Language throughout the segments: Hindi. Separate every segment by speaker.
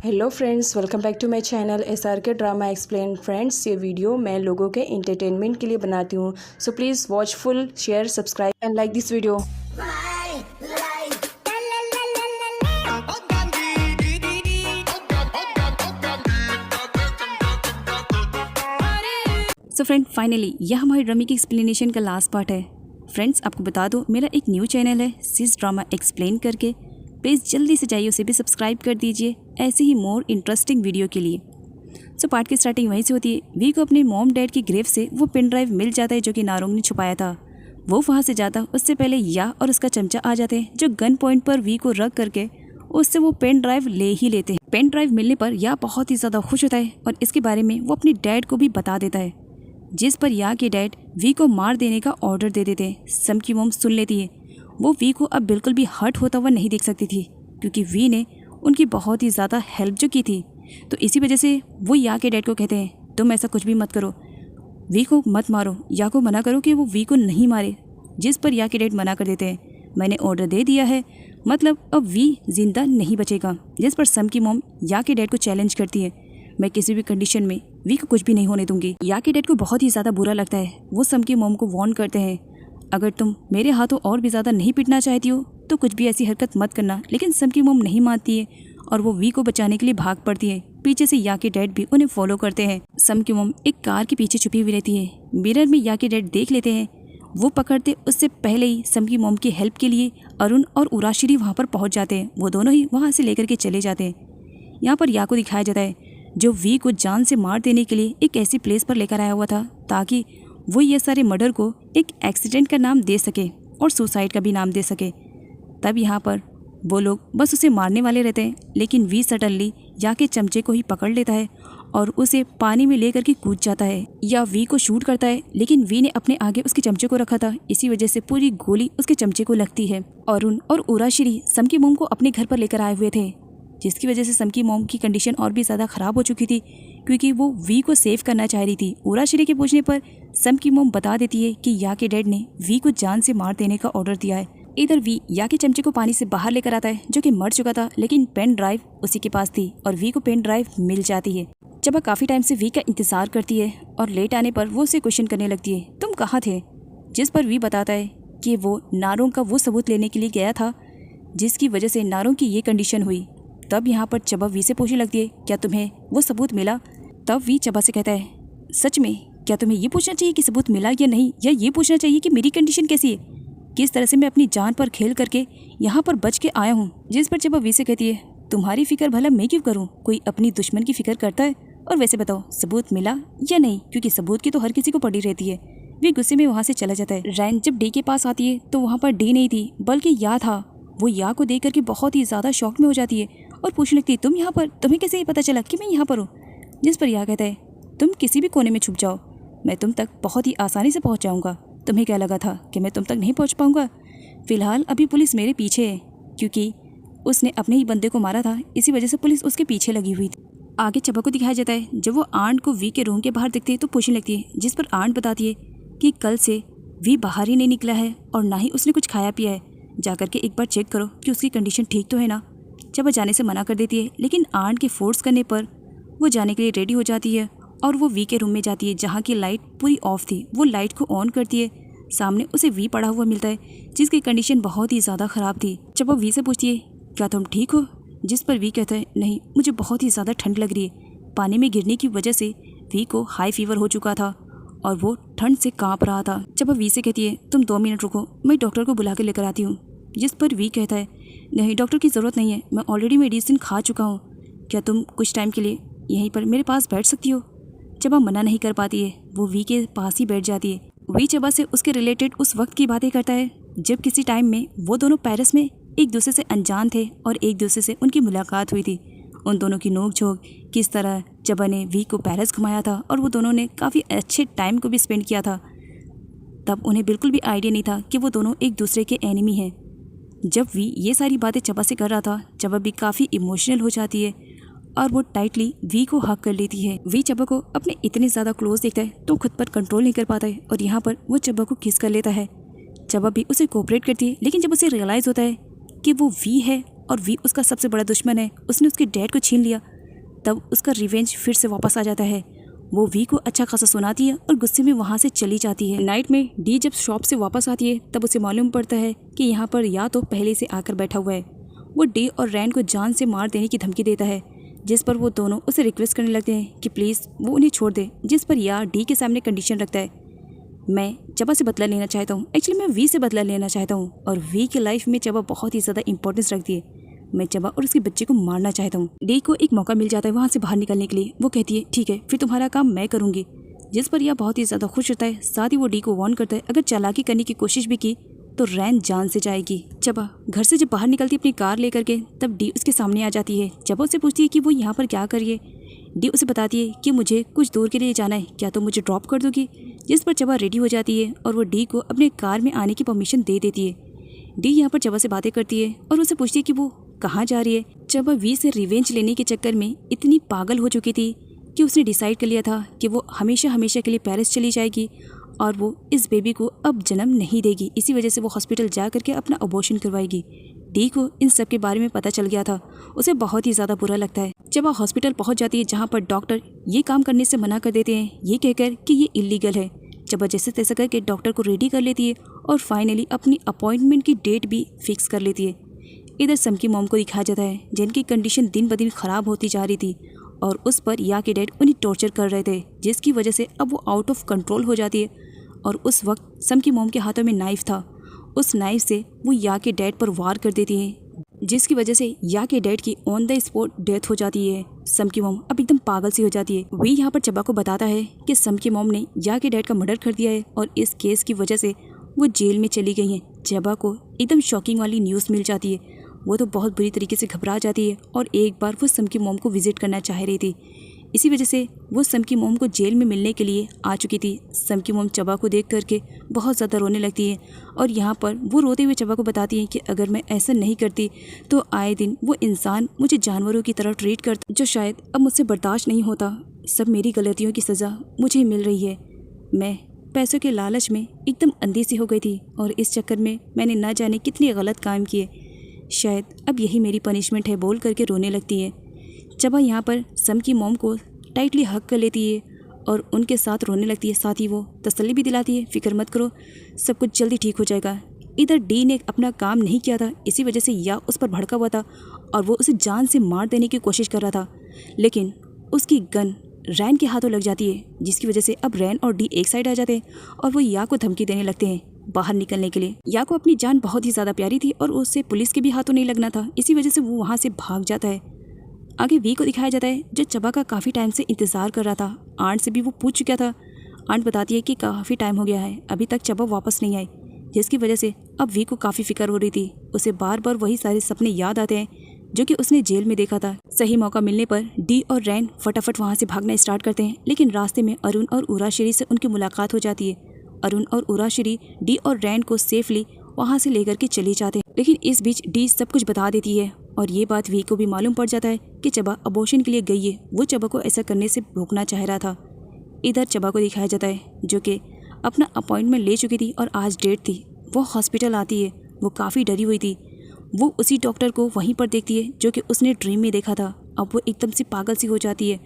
Speaker 1: Hello friends, welcome back to my channel SRK drama explain. Friends, ये वीडियो मैं लोगों के एंटरटेनमेंट के लिए बनाती हूँ, so please watch full, share, subscribe and like this video.
Speaker 2: So friend, finally यह हमारे ड्रामे की एक्सप्लेनेशन का लास्ट पार्ट है। फ्रेंड्स, आपको बता दो, मेरा एक न्यू चैनल है सिस ड्रामा एक्सप्लेन करके। प्लीज़ जल्दी से जाइए, उसे भी सब्सक्राइब कर दीजिए ऐसे ही मोर इंटरेस्टिंग वीडियो के लिए। सो पार्ट की स्टार्टिंग वहीं से होती है। वी को अपने मॉम डैड की ग्रेव से वो पेन ड्राइव मिल जाता है जो कि नारोंग ने छुपाया था। वो वहाँ से जाता, उससे पहले या और उसका चमचा आ जाते हैं जो गन पॉइंट पर वी को रख करके उससे वो पेन ड्राइव ले ही लेते हैं। पेन ड्राइव मिलने पर या बहुत ही ज़्यादा खुश होता है और इसके बारे में वो अपने डैड को भी बता देता है, जिस पर या के डैड वी को मार देने का ऑर्डर दे देते हैं। सम की मोम सुन लेती है। वो वी को अब बिल्कुल भी हर्ट होता हुआ नहीं देख सकती थी क्योंकि वी ने उनकी बहुत ही ज़्यादा हेल्प जो की थी। तो इसी वजह से वो या के डैड को कहते हैं, तुम ऐसा कुछ भी मत करो, वी को मत मारो, या को मना करो कि वो वी को नहीं मारे। जिस पर या के डैड मना कर देते हैं, मैंने ऑर्डर दे दिया है, मतलब अब वी जिंदा नहीं बचेगा। जिस पर सम की मोम या के डैड को चैलेंज करती है, मैं किसी भी कंडीशन में वी को कुछ भी नहीं होने दूंगी। या के डैड को बहुत ही ज़्यादा बुरा लगता है। वो सम की मोम को वार्न करते हैं, अगर तुम मेरे हाथों और भी ज़्यादा नहीं पिटना चाहती हो तो कुछ भी ऐसी हरकत मत करना। लेकिन सम की मोम नहीं मानती है और वो वी को बचाने के लिए भाग पड़ती है। पीछे से या के डैड भी उन्हें फॉलो करते हैं। सम की मोम एक कार के पीछे छुपी हुई रहती है। मिरर में या के डैड देख लेते हैं। वो पकड़ते उससे पहले ही सम की मोम की हेल्प के लिए अरुण और उराशिरी वहाँ पर पहुँच जाते हैं। वो दोनों ही वहाँ से लेकर के चले जाते हैं। यहाँ पर या को दिखाया जाता है जो वी को जान से मार देने के लिए एक ऐसी प्लेस पर लेकर आया हुआ था ताकि वो ये सारे मर्डर को एक एक्सीडेंट का नाम दे सके और सुसाइड का भी नाम दे सके। तब यहाँ पर वो लोग बस उसे मारने वाले रहते हैं, लेकिन वी सडनली या के चमचे को ही पकड़ लेता है और उसे पानी में लेकर के कूद जाता है। या वी को शूट करता है, लेकिन वी ने अपने आगे उसके चमचे को रखा था, इसी वजह से पूरी गोली उसके चमचे को लगती है। अरुण और उराशिरी सम की मोम को अपने घर पर लेकर आए हुए थे, जिसकी वजह से सम की मोम की कंडीशन और भी ज़्यादा ख़राब हो चुकी थी क्योंकि वो वी को सेव करना चाह रही थी। उराशिरी के पूछने पर सम की मोम बता देती है कि या के डैड ने वी को जान से मार देने का ऑर्डर दिया है। इधर वी या के चमचे को पानी से बाहर लेकर आता है जो कि मर चुका था, लेकिन पेन ड्राइव उसी के पास थी और वी को पेन ड्राइव मिल जाती है। जब काफ़ी टाइम से वी का इंतज़ार करती है और लेट आने पर वो उसे क्वेश्चन करने लगती है, तुम कहाँ थे? जिस पर वी बताता है कि वो नारोंग का वो सबूत लेने के लिए गया था जिसकी वजह से नारोंग की ये कंडीशन हुई। तब यहाँ पर चबा वी से पूछने लगती है, क्या तुम्हें वो सबूत मिला? तब वी चबा से कहता है, सच में क्या तुम्हें ये पूछना चाहिए कि सबूत मिला या नहीं, या ये पूछना चाहिए कि मेरी कंडीशन कैसी है, किस तरह से मैं अपनी जान पर खेल करके यहाँ पर बच के आया हूँ। जिस पर चबा वी से कहती है, तुम्हारी फिक्र भला मैं क्यों करूँ, कोई अपनी दुश्मन की फिक्र करता है? और वैसे बताओ सबूत मिला या नहीं, क्योंकि सबूत की तो हर किसी को पड़ी रहती है। वे गुस्से में वहाँ से चला जाता है। रैन जब डी के पास आती है तो वहाँ पर डी नहीं थी बल्कि या था। वो या को देख करके बहुत ही ज़्यादा शॉक में हो जाती है और पूछने लगती है, तुम यहाँ पर, तुम्हें कैसे ये पता चला कि मैं यहाँ पर हूँ? जिस पर या कहता है, तुम किसी भी कोने में छुप जाओ, मैं तुम तक बहुत ही आसानी से पहुँच जाऊँगा। तुम्हें क्या लगा था कि मैं तुम तक नहीं पहुँच पाऊँगा? फिलहाल अभी पुलिस मेरे पीछे है क्योंकि उसने अपने ही बंदे को मारा था, इसी वजह से पुलिस उसके पीछे लगी हुई थी। आगे चबा को दिखाया जाता है जब वो आंट को वी के रूम के बाहर दिखती है तो पूछने लगती है, जिस पर आंट बताती है कि कल से वी बाहर ही नहीं निकला है और ना ही उसने कुछ खाया पिया है, जाकर के एक बार चेक करो कि उसकी कंडीशन ठीक तो है ना। चबा जाने से मना कर देती है, लेकिन आंट के फोर्स करने पर वो जाने के लिए रेडी हो जाती है और वो वी के रूम में जाती है जहाँ की लाइट पूरी ऑफ थी। वो लाइट को ऑन करती है, सामने उसे वी पड़ा हुआ मिलता है जिसकी कंडीशन बहुत ही ज़्यादा ख़राब थी। चबा वी से पूछती है, क्या तुम ठीक हो? जिस पर वी कहता है, नहीं, मुझे बहुत ही ज़्यादा ठंड लग रही है। पानी में गिरने की वजह से वी को हाई फीवर हो चुका था और वो ठंड से काँप रहा था। चबा वी से कहती है, तुम 2 मिनट रुको, मैं डॉक्टर को बुला के लेकर आती हूँ। जिस पर वी कहता है, नहीं, डॉक्टर की ज़रूरत नहीं है, मैं ऑलरेडी मेडिसिन खा चुका हूँ, क्या तुम कुछ टाइम के लिए यहीं पर मेरे पास बैठ सकती हो? चबा मना नहीं कर पाती है, वो वी के पास ही बैठ जाती है। वी चबा से उसके रिलेटेड उस वक्त की बातें करता है जब किसी टाइम में वो दोनों पेरिस में एक दूसरे से अनजान थे और एक दूसरे से उनकी मुलाकात हुई थी। उन दोनों की नोक-झोंक, किस तरह चबा ने वी को पेरिस घुमाया था और वो दोनों ने काफ़ी अच्छे टाइम को भी स्पेंड किया था। तब उन्हें बिल्कुल भी आइडिया नहीं था कि वो दोनों एक दूसरे के एनिमी हैं। जब वी ये सारी बातें चबा से कर रहा था, चबा भी काफ़ी इमोशनल हो जाती है और वो टाइटली वी को हक कर लेती है। वी चबा को अपने इतने ज़्यादा क्लोज देखता है तो खुद पर कंट्रोल नहीं कर पाता है और यहाँ पर वो चबा को किस कर लेता है। चबा भी उसे कोऑपरेट करती है, लेकिन जब उसे रियलाइज़ होता है कि वो वी है और वी उसका सबसे बड़ा दुश्मन है, उसने उसके डैड को छीन लिया, तब उसका रिवेंज फिर से वापस आ जाता है। वो वी को अच्छा खासा सुनाती है और गुस्से में वहाँ से चली जाती है। नाइट में डी जब शॉप से वापस आती है तब उसे मालूम पड़ता है कि यहाँ पर या तो पहले से आकर बैठा हुआ है। वो डी और रैन को जान से मार देने की धमकी देता है, जिस पर वो दोनों उसे रिक्वेस्ट करने लगते हैं कि प्लीज़ वो उन्हें छोड़ दे। जिस पर या डी के सामने कंडीशन रखता है, मैं चबा से बदला लेना चाहता हूँ। एक्चुअली मैं वी से बदला लेना चाहता हूँ और वी की लाइफ में चबा बहुत ही ज़्यादा इंपॉर्टेंस रखती है। मैं चबा और उसके बच्चे को मारना चाहता हूँ। डी को एक मौका मिल जाता है वहाँ से बाहर निकलने के लिए। वो कहती है ठीक है फिर तुम्हारा काम मैं करूँगी, जिस पर यह बहुत ही ज़्यादा खुश होता है। साथ ही वो डी को वार्न करता है अगर चालाकी करने की कोशिश भी की तो रैन जान से जाएगी। चबा घर से जब बाहर निकलती है अपनी कार लेकर के, तब डी उसके सामने आ जाती है। चबा उससे पूछती है कि वो यहाँ पर क्या कर रही है। डी उसे बताती है कि मुझे कुछ दूर के लिए जाना है, क्या तुम मुझे ड्रॉप कर दोगी। जिस पर चबा रेडी हो जाती है और वो डी को अपने कार में आने की परमिशन दे देती है। डी यहाँ पर चबा से बातें करती है और उसे पूछती है कि वो कहाँ जा रही है। चबा वी से रिवेंज लेने के चक्कर में इतनी पागल हो चुकी थी कि उसने डिसाइड कर लिया था कि वो हमेशा हमेशा के लिए पेरिस चली जाएगी और वो इस बेबी को अब जन्म नहीं देगी। इसी वजह से वो हॉस्पिटल जा करके अपना अबॉर्शन करवाएगी। डी को इन सब के बारे में पता चल गया था, उसे बहुत ही ज़्यादा बुरा लगता है। जब वह हॉस्पिटल पहुंच जाती है जहां पर डॉक्टर ये काम करने से मना कर देते हैं, ये कहकर कि ये इलीगल है। जब जैसे तैसे करके डॉक्टर को रेडी कर लेती है और फाइनली अपनी अपॉइंटमेंट की डेट भी फिक्स कर लेती है। इधर सम की मॉम को दिखाया जाता है जिनकी कंडीशन दिन ब दिन ख़राब होती जा रही थी और उस पर या के डैड उन्हें टॉर्चर कर रहे थे, जिसकी वजह से अब वो आउट ऑफ कंट्रोल हो जाती है। और उस वक्त सम की मॉम के हाथों में नाइफ था। उस नाइफ से वो या के डैड पर वार कर देती है, जिसकी वजह से या के डैड की ऑन द स्पॉट डेथ हो जाती है। सम की मॉम अब एकदम पागल सी हो जाती है। वही यहाँ पर चबा को बताता है कि सम की मॉम ने या के डैड का मर्डर कर दिया है और इस केस की वजह से वो जेल में चली गई हैं। चबा को एकदम शॉकिंग वाली न्यूज़ मिल जाती है। वो तो बहुत बुरी तरीके से घबरा जाती है और एक बार वो सम की मॉम को विजिट करना चाह रही थी। इसी वजह से वो सम की मॉम को जेल में मिलने के लिए आ चुकी थी। सम की मॉम चबा को देख करके बहुत ज़्यादा रोने लगती है और यहाँ पर वो रोते हुए चबा को बताती है कि अगर मैं ऐसा नहीं करती तो आए दिन वो इंसान मुझे जानवरों की तरह ट्रीट करता, जो शायद अब मुझसे बर्दाश्त नहीं होता। सब मेरी गलतियों की सज़ा मुझे मिल रही है। मैं पैसों के लालच में एकदम अंधी सी हो गई थी और इस चक्कर में मैंने ना जाने कितने गलत काम किए, शायद अब यही मेरी पनिशमेंट है बोल करके रोने लगती है। चबा यहाँ पर सम की मॉम को टाइटली हक कर लेती है और उनके साथ रोने लगती है। साथ ही वो तसल्ली भी दिलाती है, फिक्र मत करो, सब कुछ जल्दी ठीक हो जाएगा। इधर डी ने अपना काम नहीं किया था, इसी वजह से या उस पर भड़का हुआ था और वो उसे जान से मार देने की कोशिश कर रहा था, लेकिन उसकी गन रैन के हाथों लग जाती है, जिसकी वजह से अब रैन और डी एक साइड आ जाते हैं और वो या को धमकी देने लगते हैं बाहर निकलने के लिए। या को अपनी जान बहुत ही ज़्यादा प्यारी थी और उससे पुलिस के भी हाथों नहीं लगना था, इसी वजह से वो वहाँ से भाग जाता है। आगे वी को दिखाया जाता है जो चबा का काफ़ी टाइम से इंतज़ार कर रहा था। आंट से भी वो पूछ चुका था। आंट बताती है कि काफ़ी टाइम हो गया है, अभी तक चबा वापस नहीं आई, जिसकी वजह से अब वी को काफ़ी फिक्र हो रही थी। उसे बार बार वही सारे सपने याद आते हैं जो कि उसने जेल में देखा था। सही मौका मिलने पर डी और रैन फटाफट वहाँ से भागना स्टार्ट करते हैं, लेकिन रास्ते में अरुण और उराश्री से उनकी मुलाकात हो जाती है। अरुण और उराश्री डी और रैन को सेफली वहाँ से लेकर के चले जाते हैं, लेकिन इस बीच डी सब कुछ बता देती है और ये बात वी को भी मालूम पड़ जाता है कि चबा अबॉर्शन के लिए गई है। वो चबा को ऐसा करने से रोकना चाह रहा था। इधर चबा को दिखाया जाता है जो कि अपना अपॉइंटमेंट ले चुकी थी और आज डेट थी। वो हॉस्पिटल आती है, वो काफ़ी डरी हुई थी। वो उसी डॉक्टर को वहीं पर देखती है जो कि उसने ड्रीम में देखा था। अब वो एकदम से पागल सी हो जाती है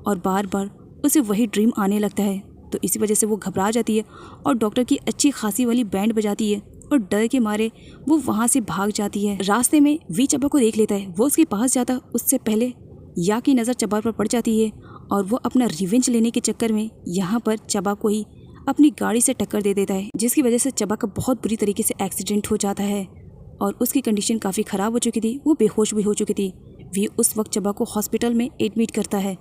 Speaker 2: और बार बार उसे वही ड्रीम आने लगता है, तो इसी वजह से वो घबरा जाती है और डॉक्टर की अच्छी खासी वाली बैंड बजाती है और डर के मारे वो वहाँ से भाग जाती है। रास्ते में वी चबा को देख लेता है, वो उसके पास जाता उससे पहले या की नज़र चबा पर पड़ जाती है और वो अपना रिवेंज लेने के चक्कर में यहाँ पर चबा को ही अपनी गाड़ी से टक्कर दे देता है, जिसकी वजह से चबा का बहुत बुरी तरीके से एक्सीडेंट हो जाता है और उसकी कंडीशन काफ़ी ख़राब हो चुकी थी। वो बेहोश भी हो चुकी थी। वी उस वक्त चबा को हॉस्पिटल में एडमिट करता है।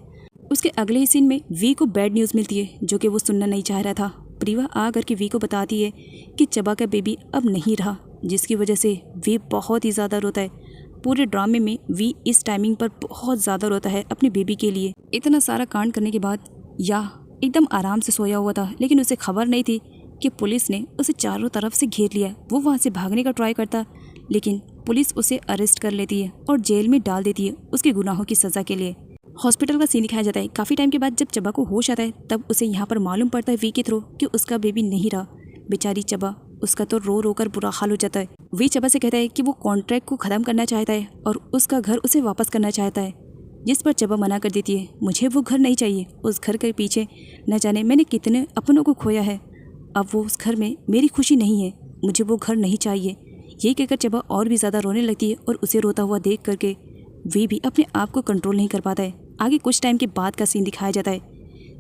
Speaker 2: उसके अगले ही सीन में वी को बैड न्यूज़ मिलती है जो कि वो सुनना नहीं चाह रहा था। प्रीवा आ करके वी को बताती है कि चबा का बेबी अब नहीं रहा, जिसकी वजह से वी बहुत ही ज़्यादा रोता है। पूरे ड्रामे में वी इस टाइमिंग पर बहुत ज़्यादा रोता है अपने बेबी के लिए। इतना सारा कांड करने के बाद या एकदम आराम से सोया हुआ था, लेकिन उसे खबर नहीं थी कि पुलिस ने उसे चारों तरफ से घेर लिया। वो वहाँ से भागने का ट्राई करता, लेकिन पुलिस उसे अरेस्ट कर लेती है और जेल में डाल देती है उसके गुनाहों की सज़ा के लिए। हॉस्पिटल का सीन दिखाया जाता है। काफ़ी टाइम के बाद जब चबा को होश आता है तब उसे यहाँ पर मालूम पड़ता है वी के थ्रू कि उसका बेबी नहीं रहा। बेचारी चबा, उसका तो रो रो कर बुरा हाल हो जाता है। वी चबा से कहता है कि वो कॉन्ट्रैक्ट को ख़त्म करना चाहता है और उसका घर उसे वापस करना चाहता है, जिस पर चबा मना कर देती है, मुझे वो घर नहीं चाहिए। उस घर के पीछे न जाने मैंने कितने अपनों को खोया है, अब वो उस घर में मेरी खुशी नहीं है, मुझे वो घर नहीं चाहिए। ये कहकर चबा और भी ज़्यादा रोने लगती है और उसे रोता हुआ देख करके वी भी अपने आप को कंट्रोल नहीं कर पाता है। आगे कुछ टाइम के बाद का सीन दिखाया जाता है।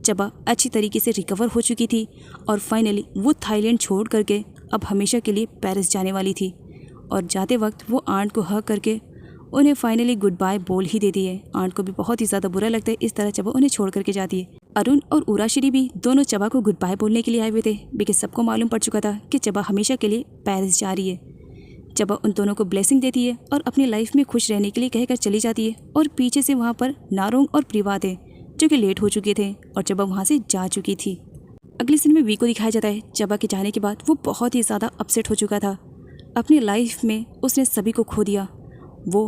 Speaker 2: चबा अच्छी तरीके से रिकवर हो चुकी थी और फाइनली वो थाईलैंड छोड़ करके अब हमेशा के लिए पेरिस जाने वाली थी और जाते वक्त वो आंट को हक करके उन्हें फाइनली गुड बाय बोल ही देती है। आंट को भी बहुत ही ज़्यादा बुरा लगता है इस तरह चबा उन्हें छोड़ करके जाती है। अरुण और उराश्री भी दोनों चबा को गुड बाय बोलने के लिए आए हुए थे, बिकॉज सबको मालूम पड़ चुका था कि चबा हमेशा के लिए पेरिस जा रही है। चबा उन दोनों को ब्लेसिंग देती है और अपनी लाइफ में खुश रहने के लिए कहकर चली जाती है और पीछे से वहाँ पर नारोंग और प्रिवा थे जो कि लेट हो चुके थे और चबा वहाँ से जा चुकी थी। अगले सीन में वी को दिखाया जाता है। चबा के जाने के बाद वो बहुत ही ज़्यादा अपसेट हो चुका था। अपनी लाइफ में उसने सभी को खो दिया। वो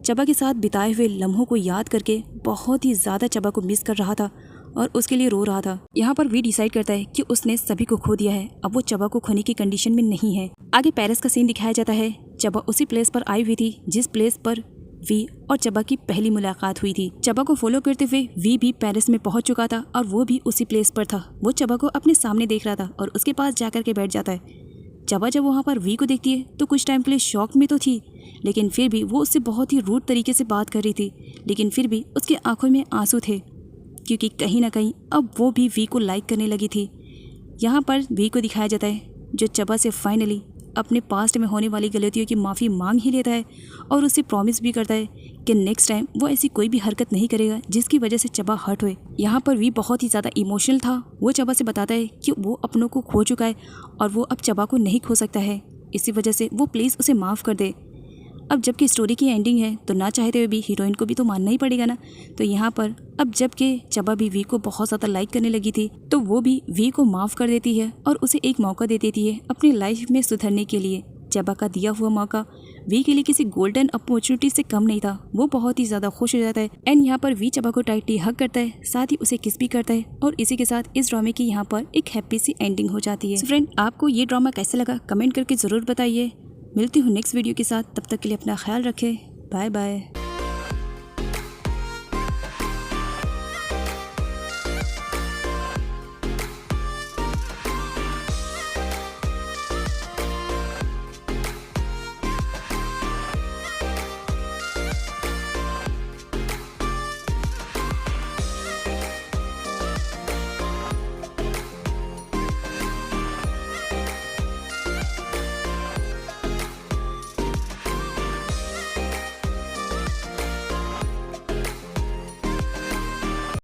Speaker 2: चबा के साथ बिताए हुए लम्हों को याद करके बहुत ही ज़्यादा चबा को मिस कर रहा था और उसके लिए रो रहा था। यहाँ पर वी डिसाइड करता है कि उसने सभी को खो दिया है, अब वो चबा को खोने की कंडीशन में नहीं है। आगे पेरिस का सीन दिखाया जाता है। चबा उसी प्लेस पर आई हुई थी जिस प्लेस पर वी और चबा की पहली मुलाकात हुई थी। चबा को फॉलो करते हुए वी भी पेरिस में पहुंच चुका था और वो भी उसी प्लेस पर था। वो चबा को अपने सामने देख रहा था और उसके पास जाकर के बैठ जाता है। चबा जब वहाँ पर वी को देखती है तो कुछ टाइम के लिए शॉक में तो थी, लेकिन फिर भी वो उससे बहुत ही रूड तरीके से बात कर रही थी, लेकिन फिर भी उसके आंखों में आंसू थे क्योंकि कहीं ना कहीं अब वो भी वी को लाइक करने लगी थी। यहाँ पर वी को दिखाया जाता है जो चबा से फाइनली अपने पास्ट में होने वाली गलतियों की माफ़ी मांग ही लेता है और उससे प्रॉमिस भी करता है कि नेक्स्ट टाइम वो ऐसी कोई भी हरकत नहीं करेगा जिसकी वजह से चबा हर्ट होए। यहाँ पर वी बहुत ही ज़्यादा इमोशनल था। वो चबा से बताता है कि वो अपनों को खो चुका है और वो अब चबा को नहीं खो सकता है, इसी वजह से वो प्लीज़ उसे माफ़ कर दे। अब जबकि स्टोरी की एंडिंग है तो ना चाहते हुए भी हीरोइन को भी तो मानना ही पड़ेगा ना। तो यहाँ पर अब जबकि चबा भी वी को बहुत ज़्यादा लाइक करने लगी थी तो वो भी वी को माफ़ कर देती है और उसे एक मौका दे देती है अपनी लाइफ में सुधरने के लिए। चबा का दिया हुआ मौका वी के लिए किसी गोल्डन अपॉर्चुनिटी से कम नहीं था। वो बहुत ही ज़्यादा खुश हो जाता है एंड यहाँ पर वी चबा को टाइटली हग करता है, साथ ही उसे किस भी करता है और इसी के साथ इस ड्रामे की यहाँ पर एक हैप्पी सी एंडिंग हो जाती है। फ्रेंड, आपको ये ड्रामा कैसा लगा कमेंट करके ज़रूर बताइए। मिलती हूँ नेक्स्ट वीडियो के साथ, तब तक के लिए अपना ख्याल रखें। Bye bye.